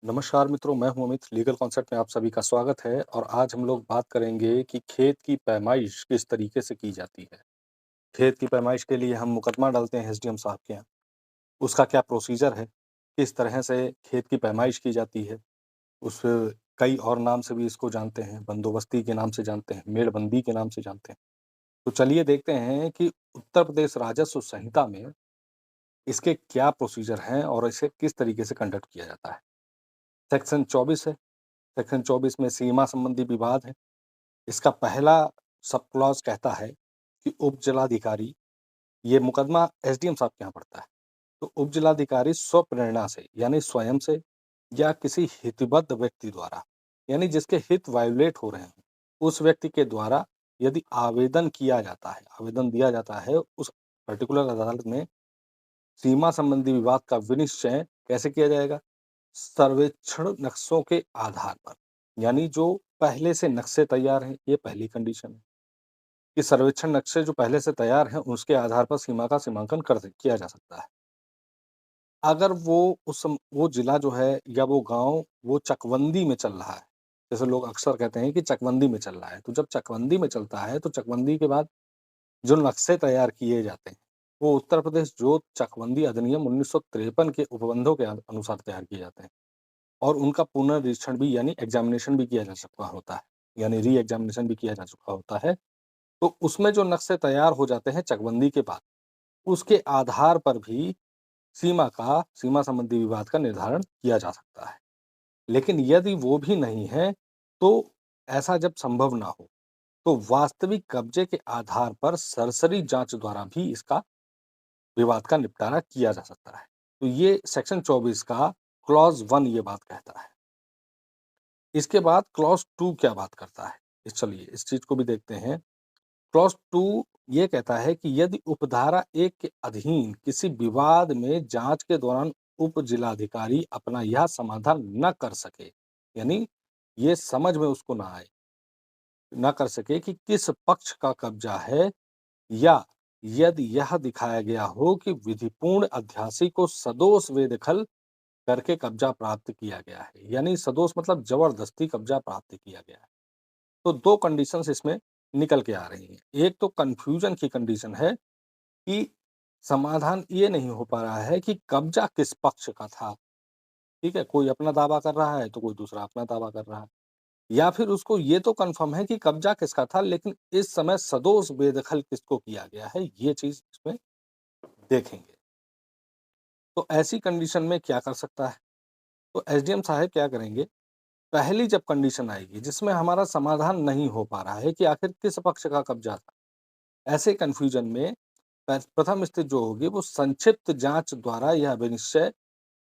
नमस्कार मित्रों, मैं हूं अमित। लीगल कॉन्सेप्ट में आप सभी का स्वागत है और आज हम लोग बात करेंगे कि खेत की पैमाइश किस तरीके से की जाती है। खेत की पैमाइश के लिए हम मुकदमा डालते हैं एसडीएम साहब के यहाँ। उसका क्या प्रोसीजर है, किस तरह से खेत की पैमाइश की जाती है। उस कई और नाम से भी इसको जानते हैं, बंदोबस्ती के नाम से जानते हैं, मेड़बंदी के नाम से जानते हैं। तो चलिए देखते हैं कि उत्तर प्रदेश राजस्व संहिता में इसके क्या प्रोसीजर हैं और इसे किस तरीके से कंडक्ट किया जाता है। सेक्शन 24 है। सेक्शन 24 में सीमा संबंधी विवाद है। इसका पहला सब क्लॉज कहता है कि उप जिलाधिकारी, ये मुकदमा एसडीएम साहब के यहाँ पड़ता है, तो उप जिलाधिकारी स्वप्रेरणा से यानी स्वयं से या किसी हितबद्ध व्यक्ति द्वारा, यानी जिसके हित वायोलेट हो रहे हैं, उस व्यक्ति के द्वारा यदि आवेदन किया जाता है, आवेदन दिया जाता है उस पर्टिकुलर अदालत में, सीमा संबंधी विवाद का विनिश्चय कैसे किया जाएगा? सर्वेक्षण नक्शों के आधार पर, यानी जो पहले से नक्शे तैयार हैं, ये पहली कंडीशन है कि सर्वेक्षण नक्शे जो पहले से तैयार हैं, उसके आधार पर सीमा का सीमांकन किया जा सकता है। अगर वो जिला जो है या वो गाँव वो चकबंदी में चल रहा है, जैसे लोग अक्सर कहते हैं कि चकबंदी में चल रहा है, तो जब चकबंदी में चलता है, तो चकबंदी के बाद जो नक्शे तैयार किए जाते हैं, वो उत्तर प्रदेश जोत चकबंदी अधिनियम 1953 के उपबंधों के अनुसार तैयार किए जाते हैं। और उनका पुनर्निरीक्षण भी यानी एग्जामिनेशन भी किया जा चुका होता है, यानी री-एग्जामिनेशन भी किया जा चुका होता है। तो उसमें जो नक्शे तैयार हो जाते हैं चकबंदी के बाद, उसके आधार पर भी सीमा संबंधी विवाद का निर्धारण किया जा सकता है। लेकिन यदि वो भी नहीं है, तो ऐसा जब संभव ना हो, तो वास्तविक कब्जे के आधार पर सरसरी जाँच द्वारा भी इसका विवाद का निपटारा किया जा सकता है। तो ये सेक्शन 24 का क्लॉज़ 1 ये बात कहता है। इसके बाद क्लॉज़ 2 क्या बात करता है? चलिए इस चीज़ को भी देखते हैं। क्लॉज़ 2 ये कहता है कि यदि उपधारा 1 के अधीन किसी विवाद में जाँच के दौरान उप जिलाधिकारी अपना यह समाधान न कर सके, यानी ये समझ में उसको ना आए, ना कर सके कि किस पक्ष का कब्जा है, या यदि यह दिखाया गया हो कि विधिपूर्ण अध्यासी को सदोष बेदखल करके कब्जा प्राप्त किया गया है, यानी सदोष मतलब जबरदस्ती कब्जा प्राप्त किया गया है। तो 2 कंडीशंस इसमें निकल के आ रही हैं। एक तो कन्फ्यूजन की कंडीशन है कि समाधान ये नहीं हो पा रहा है कि कब्जा किस पक्ष का था, ठीक है? कोई अपना दावा कर रहा है, तो कोई दूसरा अपना दावा कर रहा है। या फिर उसको ये तो कन्फर्म है कि कब्जा किसका था, लेकिन इस समय सदोष बेदखल किसको किया गया है, ये चीज़ इसमें देखेंगे। तो ऐसी कंडीशन में क्या कर सकता है? तो एसडीएम साहब क्या करेंगे, पहली जब कंडीशन आएगी जिसमें हमारा समाधान नहीं हो पा रहा है कि आखिर किस पक्ष का कब्जा था, ऐसे कन्फ्यूजन में प्रथम स्थिति जो होगी वो संक्षिप्त जांच द्वारा यह विनिश्चय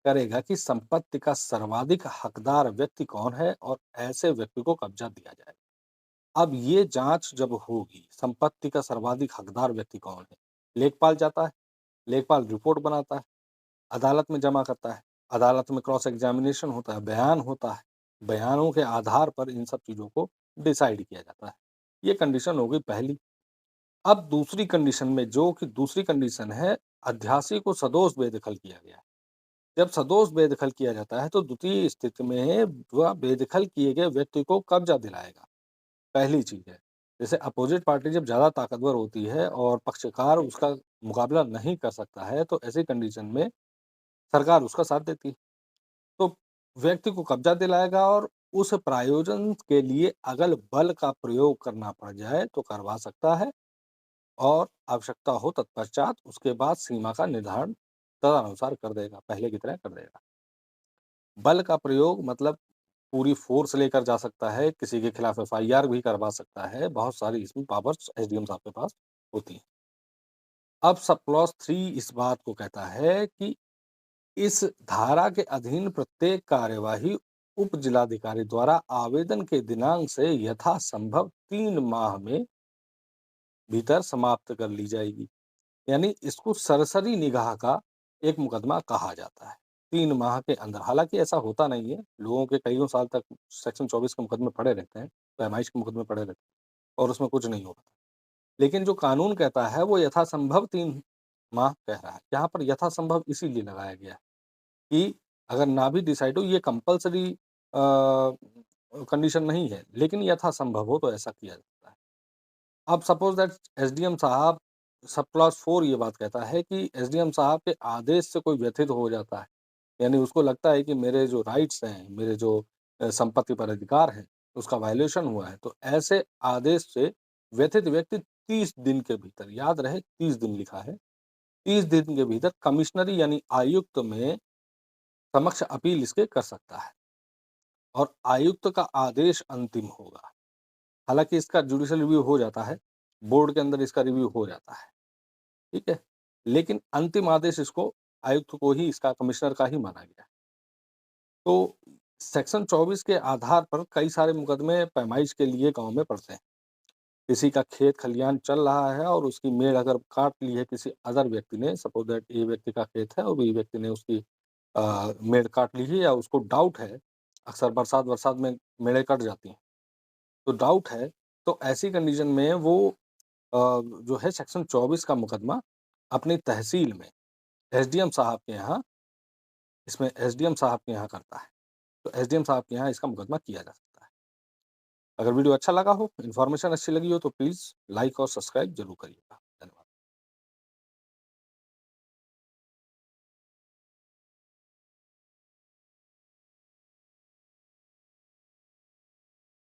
करेगा कि संपत्ति का सर्वाधिक हकदार व्यक्ति कौन है और ऐसे व्यक्ति को कब्जा दिया जाएगा। अब ये जांच जब होगी, संपत्ति का सर्वाधिक हकदार व्यक्ति कौन है, लेखपाल जाता है, लेखपाल रिपोर्ट बनाता है, अदालत में जमा करता है, अदालत में क्रॉस एग्जामिनेशन होता है, बयान होता है, बयानों के आधार पर इन सब चीज़ों को डिसाइड किया जाता है। ये कंडीशन हो गई पहली। अब दूसरी कंडीशन में, जो कि दूसरी कंडीशन है, अध्यासी को सदोष बेदखल किया गया है। जब सदोष बेदखल किया जाता है तो द्वितीय स्थिति में वह बेदखल किए गए व्यक्ति को कब्जा दिलाएगा, पहली चीज़ है। जैसे अपोजिट पार्टी जब ज़्यादा ताकतवर होती है और पक्षकार उसका मुकाबला नहीं कर सकता है, तो ऐसी कंडीशन में सरकार उसका साथ देती है। तो व्यक्ति को कब्जा दिलाएगा और उस प्रायोजन के लिए अगर बल का प्रयोग करना पड़ जाए तो करवा सकता है, और आवश्यकता हो तत्पश्चात उसके बाद सीमा का निर्धारण तदनुसार कर देगा, पहले की तरह कर देगा। बल का प्रयोग मतलब पूरी फ़ोर्स लेकर जा सकता है, किसी के खिलाफ एफआईआर भी करवा सकता है, बहुत सारी इसमें पावर्स एसडीएम साहब के पास होती हैं। अब सब क्लॉज़ 3 इस बात को कहता है कि इस धारा के अधीन प्रत्येक कार्यवाही उप जिलाधिकारी द्वारा आवेदन के दिनांक से यथासंभव 3 माह में भीतर समाप्त कर ली जाएगी। यानी इसको सरसरी निगाह का एक मुकदमा कहा जाता है, 3 माह के अंदर। हालाँकि ऐसा होता नहीं है, लोगों के कइयों साल तक सेक्शन 24 के मुकदमे पड़े रहते हैं, पैमाइश के मुकदमे पड़े रहते हैं और उसमें कुछ नहीं होता। लेकिन जो कानून कहता है वो यथासंभव 3 माह कह रहा है। यहाँ पर यथासंभव इसीलिए लगाया गया है कि अगर ना भी डिसाइड हो, ये कंपल्सरी कंडीशन नहीं है, लेकिन यथासंभव हो तो ऐसा किया जाता है। अब सपोज़ दैट एसडीएम साहब, सब क्लॉज़ 4 ये बात कहता है कि एसडीएम साहब के आदेश से कोई व्यथित हो जाता है, यानी उसको लगता है कि मेरे जो राइट्स हैं, मेरे जो संपत्ति पर अधिकार है, उसका वायलेशन हुआ है, तो ऐसे आदेश से व्यथित व्यक्ति 30 दिन के भीतर, याद रहे 30 दिन लिखा है, 30 दिन के भीतर कमिश्नरी यानी आयुक्त में समक्ष अपील इसके कर सकता है और आयुक्त का आदेश अंतिम होगा। हालाँकि इसका जुडिशियल रिव्यू हो जाता है, बोर्ड के अंदर इसका रिव्यू हो जाता है, ठीक है? लेकिन अंतिम आदेश इसको आयुक्त को ही, इसका कमिश्नर का ही माना गया है। तो सेक्शन 24 के आधार पर कई सारे मुकदमे पैमाइश के लिए गाँव में पड़ते हैं। किसी का खेत खलियान चल रहा है और उसकी मेड़ अगर काट ली है किसी अदर व्यक्ति ने, सपोज़ दैट ए व्यक्ति का खेत है और बी व्यक्ति ने उसकी मेड़ काट ली है या उसको डाउट है, अक्सर बरसात-वरसात में मेड़ें कट जाती हैं, तो डाउट है, तो ऐसी कंडीशन में वो जो है सेक्शन 24 का मुकदमा अपनी तहसील में एसडीएम साहब के यहाँ, इसमें एसडीएम साहब के यहाँ करता है। तो एसडीएम साहब के यहाँ इसका मुकदमा किया जा सकता है। अगर वीडियो अच्छा लगा हो, इन्फॉर्मेशन अच्छी लगी हो तो प्लीज़ लाइक और सब्सक्राइब ज़रूर करिएगा।